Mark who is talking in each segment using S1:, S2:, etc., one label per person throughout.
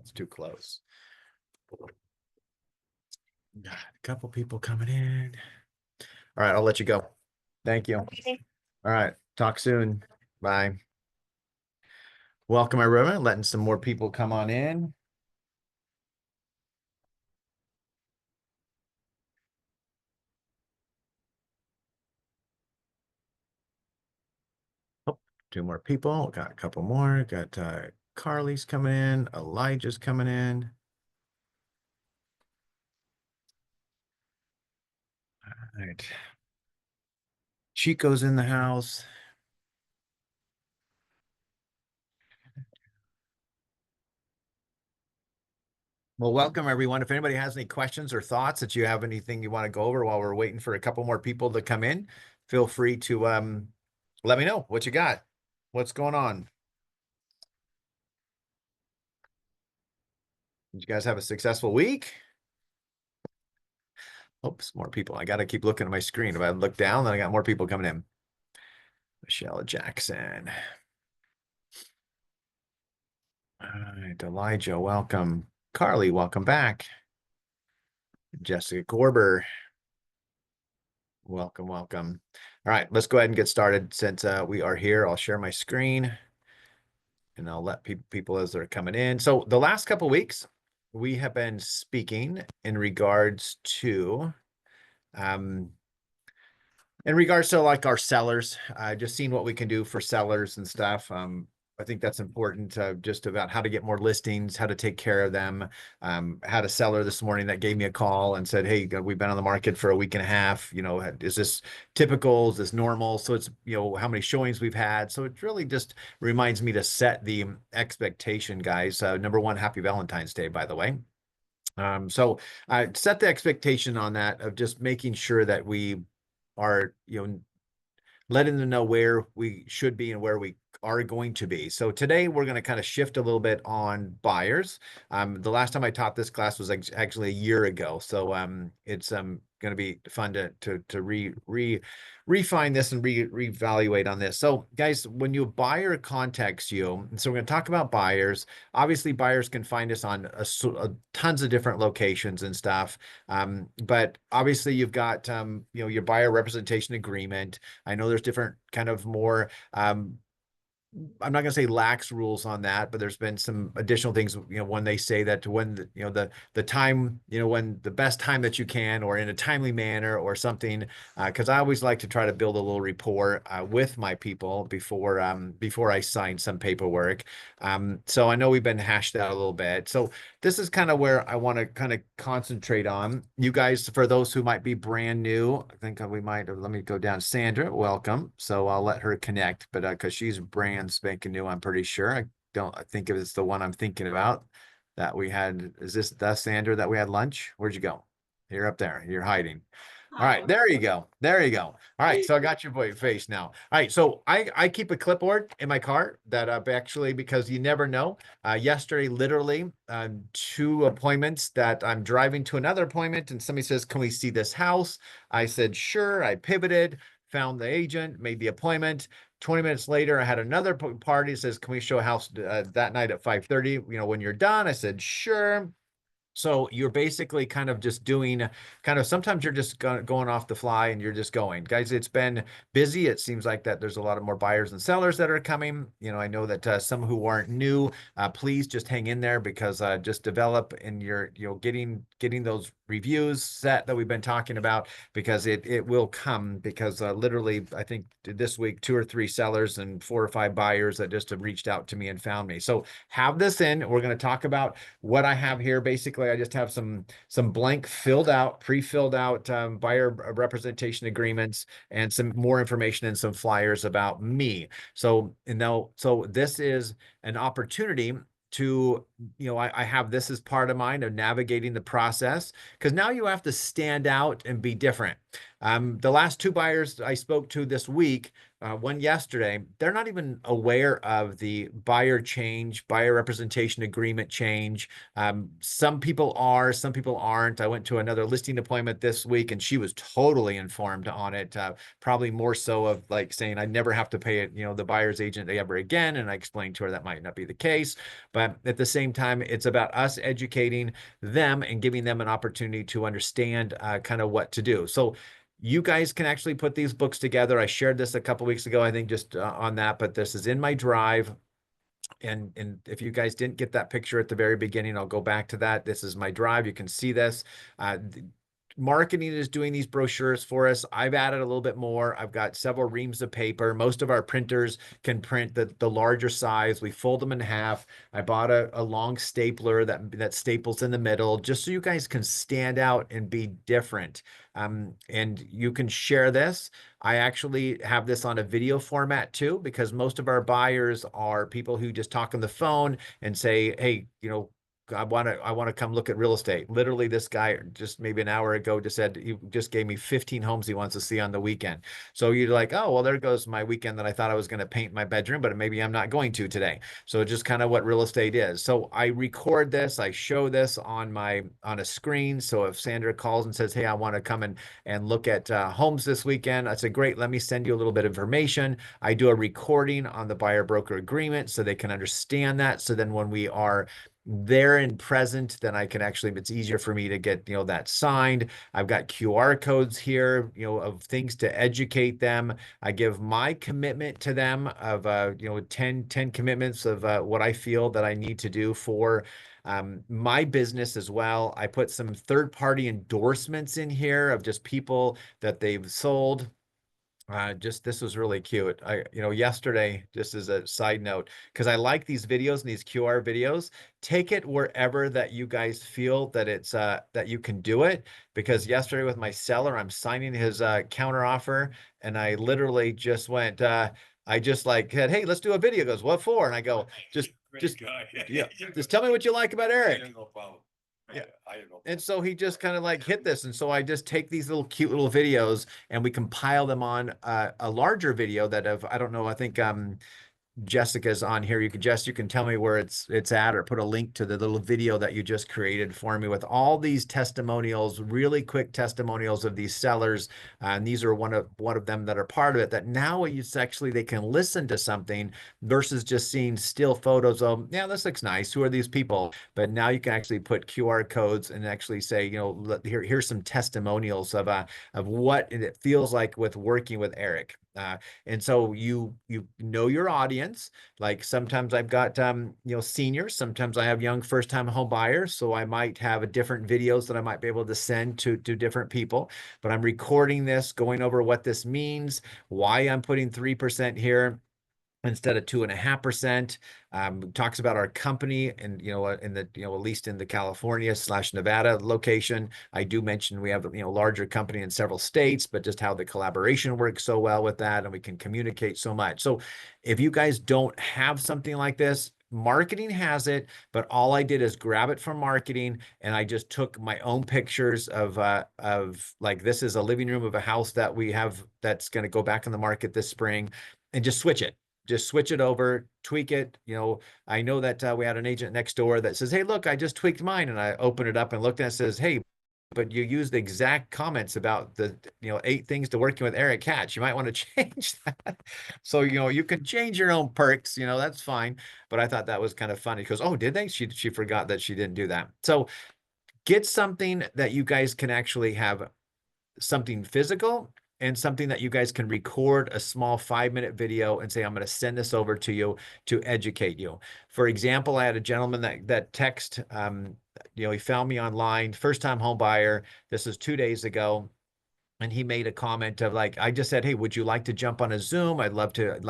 S1: It's too close. Got a couple people coming in. All right, I'll let you go. Thank you. All right, talk soon. Bye. Welcome, everyone. Letting some more people come on in. Oh, two more people. Got a couple more. Got Carly's coming in. Elijah's coming in. All right. Chico's in the house. Well, welcome everyone. If anybody has any questions or thoughts that you have anything you want to go over while we're waiting for a couple more people to come in, feel free to let me know what you got. What's going on? Did you guys have a successful week? Oops, more people. I got to keep looking at my screen. If I look down, then I got more people coming in. Michelle Jackson. All right, Elijah, welcome. Carly, welcome back. Jessica Gorber. Welcome, welcome. All right, let's go ahead and get started. Since we are here, I'll share my screen and I'll let people as they're coming in. So the last couple of weeks, we have been speaking in regards to like our sellers, just seeing what we can do for sellers and stuff. I think that's important, just about how to get more listings, how to take care of them. Had a seller this morning that gave me a call and said, hey, we've been on the market for a week and a half. You know, is this typical? Is this normal? So it's, you know, how many showings we've had. So it really just reminds me to set the expectation, guys. Number one, happy Valentine's Day, by the way. So I set the expectation on that of just making sure that we are, you know, letting them know where we should be and where we are going to be. So today we're going to kind of shift a little bit on buyers. The last time I taught this class was actually a year ago. So it's going to be fun to refine this and reevaluate on this. So guys, when your buyer contacts you, so we're going to talk about buyers. Obviously, buyers can find us on tons of different locations and stuff. But obviously you've got, you know, your buyer representation agreement. I know there's different kind of more, I'm not going to say lax rules on that, but there's been some additional things, you know, when they say that when the, you know, the time, you know, when the best time that you can, or in a timely manner or something, because I always like to try to build a little rapport with my people before I sign some paperwork. So I know we've been hashed out a little bit. So this is kind of where I want to kind of concentrate on. You guys, for those who might be brand new, I think we might, let me go down. Sandra, welcome. So I'll let her connect, but because she's brand spanking new, I'm pretty sure. I think if it's the one I'm thinking about that we had. Is this the Sandra that we had lunch? Where'd you go? You're up there. You're hiding. All right, there you go. There you go. All right, so I got your face now. All right, so I keep a clipboard in my car that actually, because you never know. Yesterday, literally, 2 appointments that I'm driving to another appointment, and somebody says, "Can we see this house?" I said, "Sure." I pivoted, found the agent, made the appointment. 20 minutes later, I had another party that says, "Can we show a house that night at 5:30? You know, when you're done?" I said, "Sure." So you're basically kind of just doing sometimes you're just going off the fly and you're just going. Guys, it's been busy. It seems like that there's a lot of more buyers and sellers that are coming. You know, I know that some who aren't new, please just hang in there, because just develop and you're, you know, getting those reviews set that we've been talking about, because it will come, because literally I think this week 2 or 3 sellers and 4 or 5 buyers that just have reached out to me and found me. So have this in. We're going to talk about what I have here. Basically, I just have some blank pre-filled out buyer representation agreements and some more information and some flyers about me. So this is an opportunity to, you know, I have this as part of mine of navigating the process, because now you have to stand out and be different. The last 2 buyers I spoke to this week, one yesterday. They're not even aware of the buyer change, buyer representation agreement change. Some people are, some people aren't. I went to another listing appointment this week and she was totally informed on it. Probably more so of like saying, I never have to pay it, the buyer's agent ever again. And I explained to her that might not be the case. But at the same time, it's about us educating them and giving them an opportunity to understand kind of what to do. So you guys can actually put these books together. I shared this a couple weeks ago, I think, just on that, but this is in my drive. And if you guys didn't get that picture at the very beginning, I'll go back to that. This is my drive. You can see this. Marketing is doing these brochures for us. I've added a little bit more. I've got several reams of paper. Most of our printers can print the larger size. We fold them in half. I bought a long stapler that staples in the middle, just so you guys can stand out and be different. And you can share this. I actually have this on a video format too, because most of our buyers are people who just talk on the phone and say, hey, I want to come look at real estate. Literally, this guy just maybe an hour ago just said he just gave me 15 homes he wants to see on the weekend. So you're like, oh, well, there goes my weekend that I thought I was going to paint my bedroom, but maybe I'm not going to today. So just kind of what real estate is. So I record this, I show this on a screen. So if Sandra calls and says, hey, I want to come and look at homes this weekend, I said, great, let me send you a little bit of information. I do a recording on the buyer broker agreement so they can understand that. So then when we are there and present, then I can actually, it's easier for me to get, that signed. I've got QR codes here, of things to educate them. I give my commitment to them of, 10 commitments of what I feel that I need to do for my business as well. I put some third-party endorsements in here of just people that they've sold. Just this was really cute. Yesterday, just as a side note, because I like these videos and these QR videos, take it wherever that you guys feel that it's that you can do it. Because yesterday with my seller, I'm signing his counter offer, and I literally just went, I just like said, hey, let's do a video. He goes, what for? And I go, just yeah, just tell me what you like about Eric. Yeah. And so he just kind of like hit this. And so I just take these little cute little videos and we compile them on a larger video that I don't know, I think Jessica's on here. You can tell me where it's at, or put a link to the little video that you just created for me with all these testimonials, really quick testimonials of these sellers. And these are one of them that are part of it, that now it's actually they can listen to something versus just seeing still photos of, yeah, this looks nice. Who are these people? But now you can actually put QR codes and actually say, here's some testimonials of what it feels like with working with Eric. And so you know your audience. Like sometimes I've got seniors, sometimes I have young first-time home buyers, so I might have a different videos that I might be able to send to different people. But I'm recording this, going over what this means, why I'm putting 3% here instead of 2.5%. Talks about our company and, in the, at least in the California/Nevada location. I do mention we have, larger company in several states, but just how the collaboration works so well with that. And we can communicate so much. So if you guys don't have something like this, marketing has it, but all I did is grab it from marketing, and I just took my own pictures of like, this is a living room of a house that we have that's going to go back on the market this spring, and just switch it. Just switch it over, tweak it. I know that we had an agent next door that says, hey, look, I just tweaked mine. And I opened it up and looked at it, and it says, hey, but you used the exact comments about the 8 things to working with Eric Hatch. You might want to change that. So you can change your own perks, that's fine. But I thought that was kind of funny because, oh, did they? She forgot that she didn't do that. So get something that you guys can actually have, something physical and something that you guys can record a small 5-minute video and say, I'm going to send this over to you to educate you. For example, I had a gentleman that text, he found me online, first-time home buyer. This is 2 days ago. And he made a comment of like, I just said, hey, would you like to jump on a Zoom? I'd love to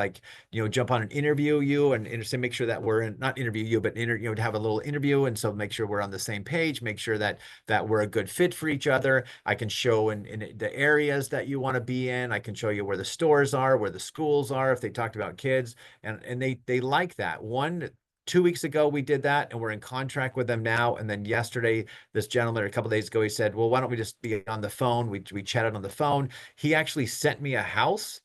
S1: jump on and interview you and make sure that we're not interview you, but to have a little interview. And so make sure we're on the same page, make sure that we're a good fit for each other. I can show in the areas that you want to be in. I can show you where the stores are, where the schools are, if they talked about kids, and they like that. 2 weeks ago, we did that, and we're in contract with them now. And then yesterday, this gentleman, or a couple of days ago, he said, well, why don't we just be on the phone? We chatted on the phone. He actually sent me a house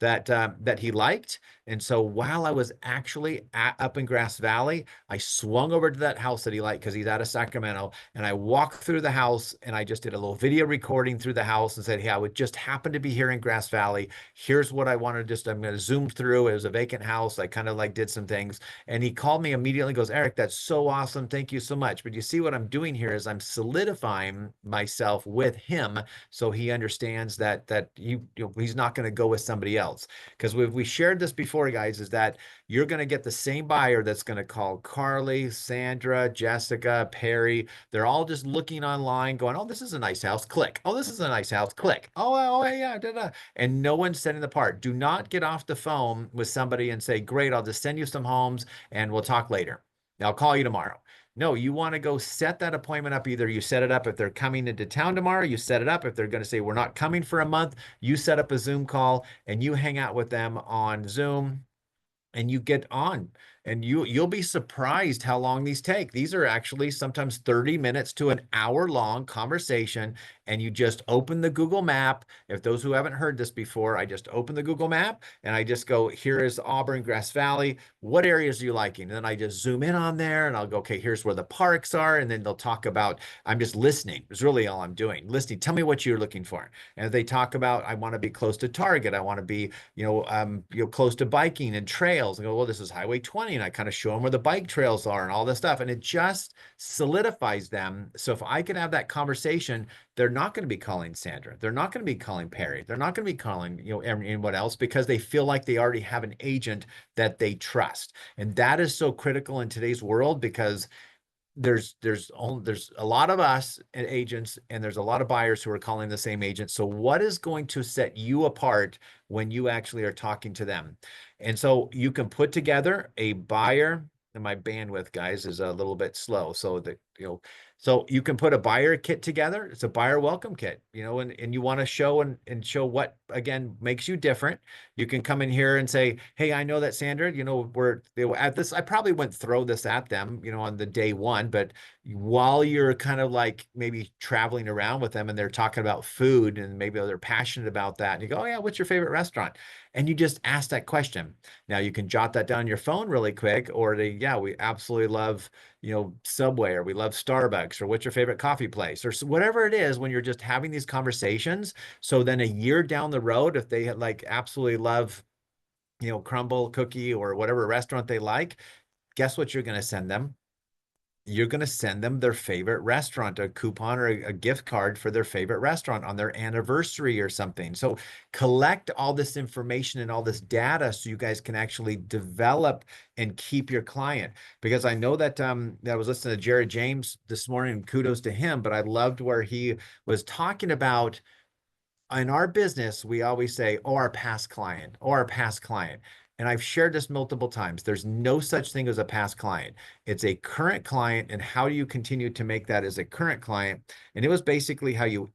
S1: that he liked. And so while I was actually up in Grass Valley, I swung over to that house that he liked because he's out of Sacramento. And I walked through the house and I just did a little video recording through the house and said, hey, I would just happen to be here in Grass Valley. Here's what I wanted. I'm going to zoom through. It was a vacant house. I kind of like did some things. And he called me immediately, goes, Eric, that's so awesome. Thank you so much. But you see what I'm doing here is I'm solidifying myself with him so he understands that he's not going to go with somebody else. Because we shared this before, guys, is that you're going to get the same buyer that's going to call Carly, Sandra, Jessica, Perry. They're all just looking online going, oh, this is a nice house, click. Oh, this is a nice house, click. Oh, yeah, da, da. And no one's setting the part. Do not get off the phone with somebody and say, great, I'll just send you some homes and we'll talk later. I'll call you tomorrow. No, you want to go set that appointment up. Either you set it up if they're coming into town tomorrow, you set it up. If they're going to say, we're not coming for a month, you set up a Zoom call and you hang out with them on Zoom and you get on and you'll be surprised how long these take. These are actually sometimes 30 minutes to an hour long conversation. And you just open the Google map. If those who haven't heard this before, I just open the Google map and I just go, here is Auburn, Grass Valley. What areas are you liking? And then I just zoom in on there and I'll go, okay, here's where the parks are. And then they'll talk about, I'm just listening. It's really all I'm doing. Listening. Tell me what you're looking for. And if they talk about, I want to be close to Target. I want to be, close to biking and trails. And go, well, this is Highway 20. And I kind of show them where the bike trails are and all this stuff. And it just solidifies them. So if I can have that conversation, they're not going to be calling Sandra. They're not going to be calling Perry. They're not going to be calling, anyone else because they feel like they already have an agent that they trust. And that is so critical in today's world because there's a lot of us agents and there's a lot of buyers who are calling the same agent. So what is going to set you apart when you actually are talking to them? And so you can put together a buyer, and my bandwidth, guys, is a little bit slow. So so you can put a buyer kit together. It's a buyer welcome kit, and you want to show and show what, again, makes you different. You can come in here and say, hey, I know that Sandra, they were at this. I probably wouldn't throw this at them, on the day one, but while you're kind of like maybe traveling around with them and they're talking about food and maybe they're passionate about that. And you go, oh yeah, what's your favorite restaurant? And you just ask that question. Now you can jot that down on your phone really quick, or we absolutely love, Subway, or we love Starbucks, or what's your favorite coffee place, or whatever it is when you're just having these conversations. So then a year down the road, if they like absolutely love, Crumble Cookie or whatever restaurant they like, guess what you're going to send them? You're going to send them their favorite restaurant, a coupon or a gift card for their favorite restaurant on their anniversary or something. So collect all this information and all this data so you guys can actually develop and keep your client. Because I know that I was listening to Jared James this morning, kudos to him, but I loved where he was talking about in our business, we always say, oh, our past client, or our past client. And I've shared this multiple times. There's no such thing as a past client. It's a current client. And how do you continue to make that as a current client? And it was basically how you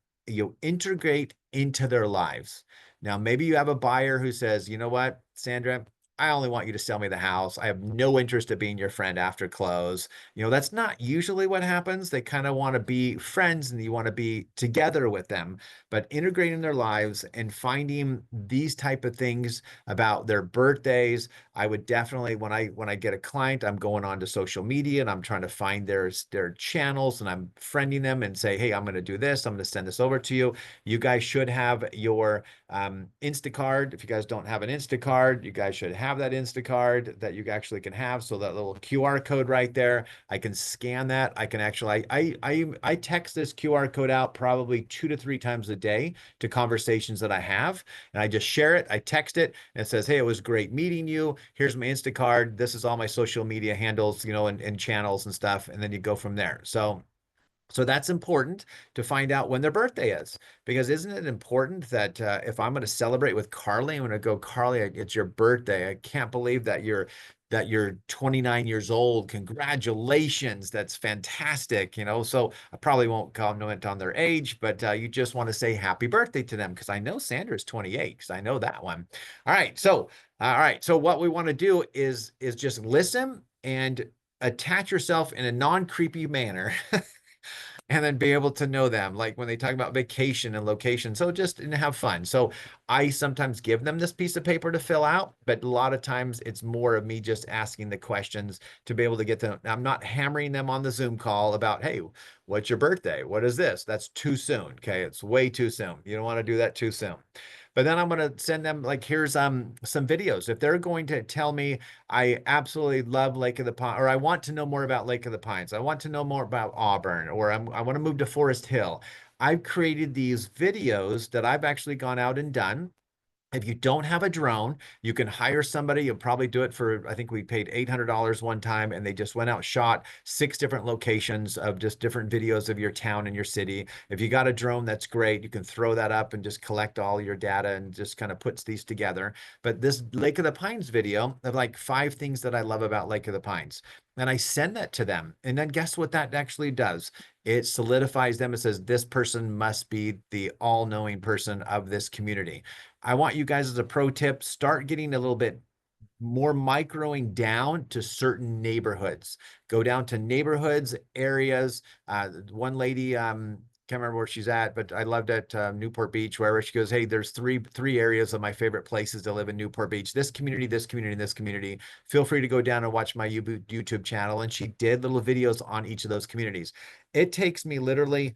S1: integrate into their lives. Now, maybe you have a buyer who says, you know what, Sandra, I only want you to sell me the house. I have no interest in being your friend after close. That's not usually what happens. They kind of want to be friends and you want to be together with them, but integrating their lives and finding these type of things about their birthdays. I would definitely, when I get a client, I'm going on to social media and I'm trying to find their channels and I'm friending them and say, hey, I'm going to do this. I'm going to send this over to you. You guys should have your Instacart. If you guys don't have an Instacart, you guys should have that Instacart that you actually can have. So that little QR code right there, I can scan that. I can actually, I text this QR code out probably 2 to 3 times a day to conversations that I have. And I just share it. I text it and it says, hey, it was great meeting you. Here's my Instacart. This is all my social media handles, and channels and stuff. And then you go from there. So that's important to find out when their birthday is, because isn't it important that if I'm going to celebrate with Carly, I'm going to go, Carly, it's your birthday. I can't believe that you're 29 years old. Congratulations. That's fantastic. So I probably won't comment on their age, but you just want to say happy birthday to them because I know Sandra's 28 because I know that one. All right. So what we want to do is just listen and attach yourself in a non-creepy manner and then be able to know them, like when they talk about vacation and location. So just and have fun. So I sometimes give them this piece of paper to fill out, but a lot of times it's more of me just asking the questions to be able to get them. I'm not hammering them on the Zoom call about, hey, what's your birthday? What is this? That's too soon. Okay. It's way too soon. You don't want to do that too soon. But then I'm going to send them like, here's some videos. If they're going to tell me I absolutely love Lake of the Pines, or I want to know more about Lake of the Pines, I want to know more about Auburn, or I want to move to Forest Hill. I've created these videos that I've actually gone out and done. If you don't have a drone, you can hire somebody. You'll probably do it for, I think we paid $800 one time, and they just went out, shot 6 different locations of just different videos of your town and your city. If you got a drone, that's great. You can throw that up and just collect all your data and just kind of puts these together. But this Lake of the Pines video of like 5 things that I love about Lake of the Pines. And I send that to them. And then guess what that actually does? It solidifies them. It says, this person must be the all-knowing person of this community. I want you guys as a pro tip, start getting a little bit more microing down to certain neighborhoods. Go down to neighborhoods, areas. One lady, can't remember where she's at, but I loved at Newport Beach, wherever she goes, hey, there's three areas of my favorite places to live in Newport Beach. This community, this community, this community. Feel free to go down and watch my YouTube channel. And she did little videos on each of those communities. It takes me literally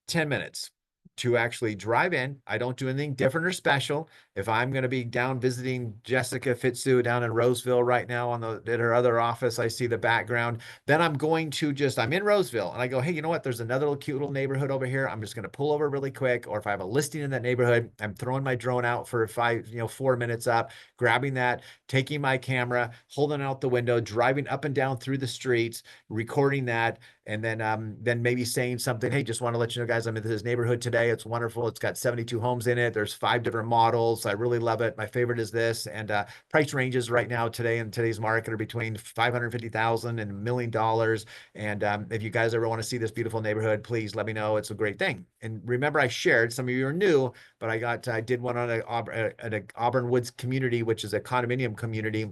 S1: 10 minutes to actually drive in. I don't do anything different or special. If I'm going to be down visiting Jessica Fitzu down in Roseville right now at her other office, I see the background. Then I'm going to I'm in Roseville and I go, hey, you know what? There's another little cute little neighborhood over here. I'm just going to pull over really quick. Or if I have a listing in that neighborhood, I'm throwing my drone out for 4 minutes up, grabbing that, taking my camera, holding out the window, driving up and down through the streets, recording that, and then maybe saying something, hey, just want to let you know, guys, I'm in this neighborhood today. It's wonderful. It's got 72 homes in it. There's 5 different models. I really love it. My favorite is this. And price ranges right now today in today's market are between $550,000 and $1 million. And if you guys ever want to see this beautiful neighborhood, please let me know. It's a great thing. And remember, I shared, some of you are new, but I did one on an Auburn Woods community, which is a condominium community.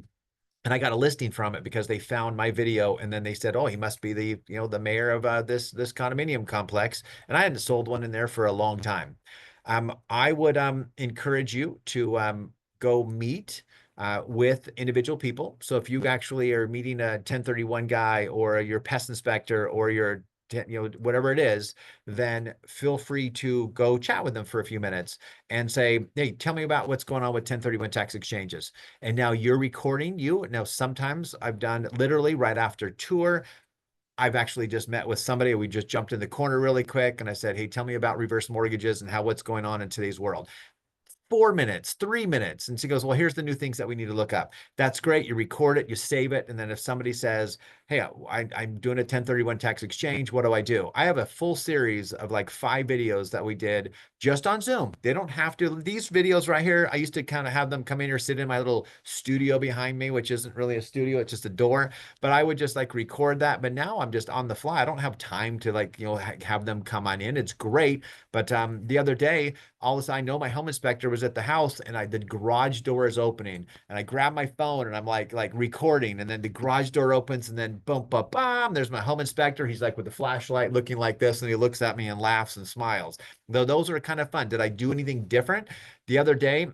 S1: And I got a listing from it because they found my video, and then they said, oh, he must be the mayor of this condominium complex. And I hadn't sold one in there for a long time. I would encourage you to go meet with individual people. So if you actually are meeting a 1031 guy or your pest inspector or your whatever it is, then feel free to go chat with them for a few minutes and say, hey, tell me about what's going on with 1031 tax exchanges. And now you're recording you. Now, sometimes I've done literally right after tour, I've actually just met with somebody. We just jumped in the corner really quick and I said, hey, tell me about reverse mortgages and what's going on in today's world. 4 minutes, 3 minutes. And she goes, well, here's the new things that we need to look up. That's great. You record it, you save it. And then if somebody says, hey, I'm doing a 1031 tax exchange, what do I do? I have a full series of like 5 videos that we did just on Zoom. They don't have to, these videos right here, I used to kind of have them come in here, sit in my little studio behind me, which isn't really a studio, it's just a door. But I would just like record that. But now I'm just on the fly. I don't have time to like, have them come on in. It's great. But the other day, all of a sudden, I know my home inspector was at the house and the garage door is opening and I grab my phone and I'm like recording, and then the garage door opens and then boom, boom, boom, there's my home inspector. He's like with the flashlight looking like this and he looks at me and laughs and smiles. Though those are kind of fun. Did I do anything different? The other day,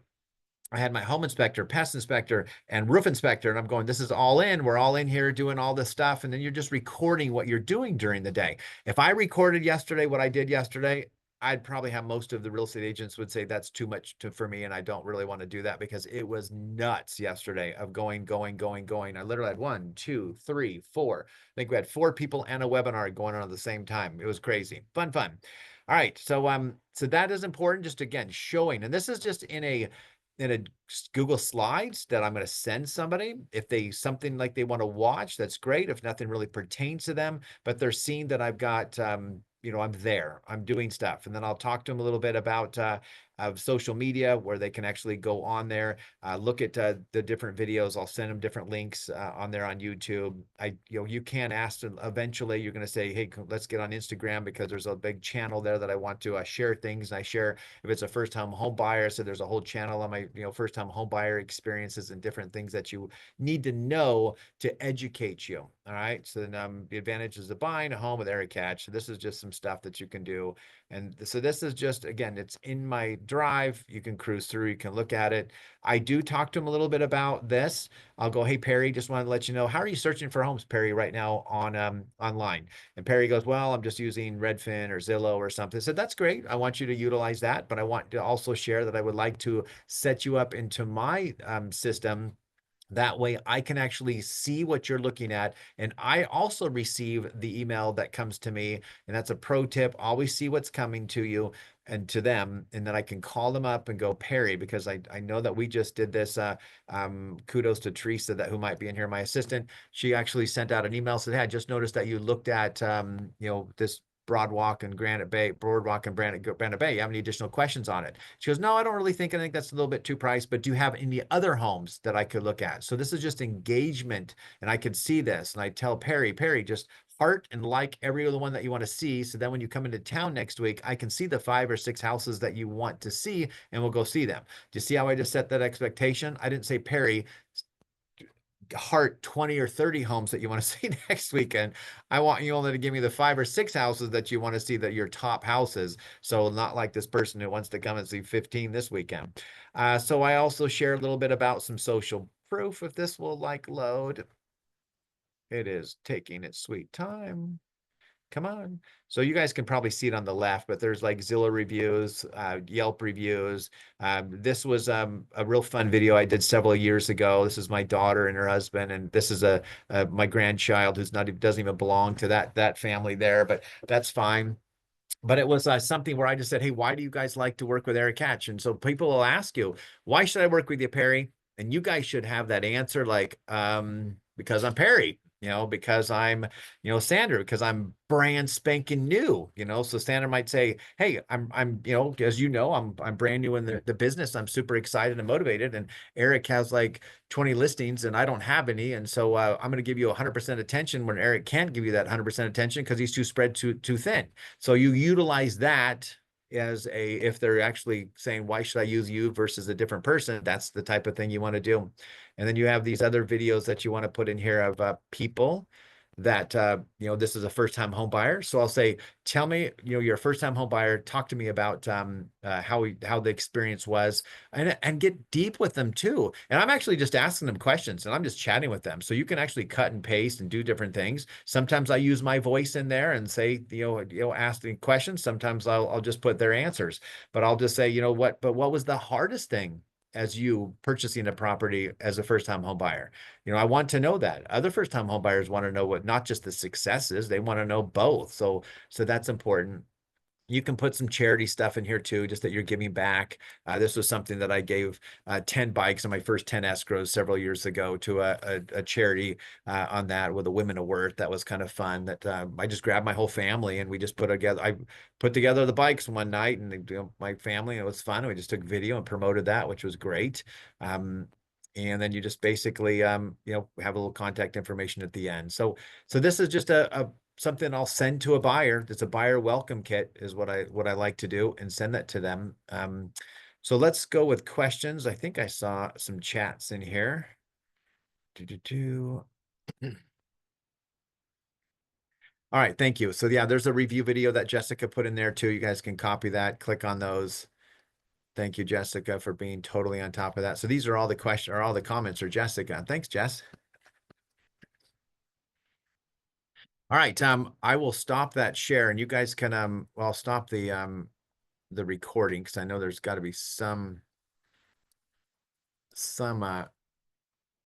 S1: I had my home inspector, pest inspector, and roof inspector, and I'm going, this is all in. We're all in here doing all this stuff. And then you're just recording what you're doing during the day. If I recorded yesterday, what I did yesterday, I'd probably have most of the real estate agents would say that's too much for me. And I don't really want to do that because it was nuts yesterday of going. I literally had 1, 2, 3, 4. I think we had 4 people and a webinar going on at the same time. It was crazy. Fun. All right. So that is important. Just again, showing, and this is just in a Google Slides that I'm going to send somebody. If they something like they want to watch, that's great. If nothing really pertains to them, but they're seeing that I've got, I'm there, I'm doing stuff. And then I'll talk to them a little bit about of social media where they can actually go on there, look at the different videos. I'll send them different links on there on YouTube. You can ask them eventually. You're going to say, hey, let's get on Instagram because there's a big channel there that I want to share things. And I share if it's a first-time home buyer. So there's a whole channel on my first-time home buyer experiences and different things that you need to know to educate you. All right. So then the advantages of buying a home with Eric Catch. So this is just some stuff that you can do. And so this is just, again, it's in my drive. You can cruise through, you can look at it. I do talk to him a little bit about this. I'll go, hey, Perry, just wanted to let you know, how are you searching for homes, Perry, right now on online? And Perry goes, well, I'm just using Redfin or Zillow or something. I said, that's great. I want you to utilize that, but I want to also share that I would like to set you up into my system. That way I can actually see what you're looking at. And I also receive the email that comes to me. And that's a pro tip. Always see what's coming to you and to them. And then I can call them up and go, Perry, because I know that we just did this. Kudos to Teresa, that who might be in here, my assistant. She actually sent out an email, said, hey, I just noticed that you looked at, this Broadwalk and Granite Bay, Boardwalk and Granite Bay. You have any additional questions on it? She goes, no, I don't really think. I think that's a little bit too priced, but do you have any other homes that I could look at? So this is just engagement, and I could see this, and I tell Perry, just heart and like every other one that you want to see. So then when you come into town next week, I can see the 5 or 6 houses that you want to see, and we'll go see them. Do you see how I just set that expectation? I didn't say, Perry, heart 20 or 30 homes that you want to see next weekend. I want you only to give me the 5 or 6 houses that you want to see, that your top houses. So not like this person who wants to come and see 15 this weekend. So I also share a little bit about some social proof, if this will load. It is taking its sweet time. Come on. So you guys can probably see it on the left, but there's like Zillow reviews, Yelp reviews. This was a real fun video I did several years ago. This is my daughter and her husband, and this is my grandchild who's not doesn't even belong to that family there, but that's fine. But it was something where I just said, hey, why do you guys like to work with Eric Hatch? And so people will ask you, why should I work with you, Perry? And you guys should have that answer, like, because I'm Perry, because I'm, Sandra, because I'm brand spanking new, So Sandra might say, hey, I'm, as I'm brand new in the business. I'm super excited and motivated. And Eric has like 20 listings and I don't have any. And so I'm going to give you 100% attention when Eric can't give you that 100% attention because he's too spread too thin. So you utilize that as if they're actually saying, why should I use you versus a different person? That's the type of thing you want to do. And then you have these other videos that you want to put in here of people that, this is a first-time home buyer. So I'll say, tell me, you're a first-time home buyer. Talk to me about how the experience was, and get deep with them too. And I'm actually just asking them questions and I'm just chatting with them. So you can actually cut and paste and do different things. Sometimes I use my voice in there and say, ask the questions. Sometimes I'll just put their answers, but I'll just say, but what was the hardest thing as you purchasing a property as a first-time home buyer? I want to know that. Other first-time home buyers want to know what, not just the successes, they want to know both. So that's important. You can put some charity stuff in here too, just that you're giving back. This was something that I gave 10 bikes on my first 10 escrows several years ago to a charity on that with the Women of Worth. That was kind of fun. That I just grabbed my whole family and we just put together. I put together the bikes one night and my family. It was fun. We just took video and promoted that, which was great. And then you just basically, have a little contact information at the end. So this is just something I'll send to a buyer. It's a buyer welcome kit is what I like to do and send that to them. So let's go with questions. I think I saw some chats in here. All right, thank you. So yeah, there's a review video that Jessica put in there too. You guys can copy that, click on those. Thank you, Jessica, for being totally on top of that. So these are all the questions or all the comments are Jessica. Thanks, Jess. All right, I will stop that share and you guys can well, I'll stop the recording because I know there's got to be some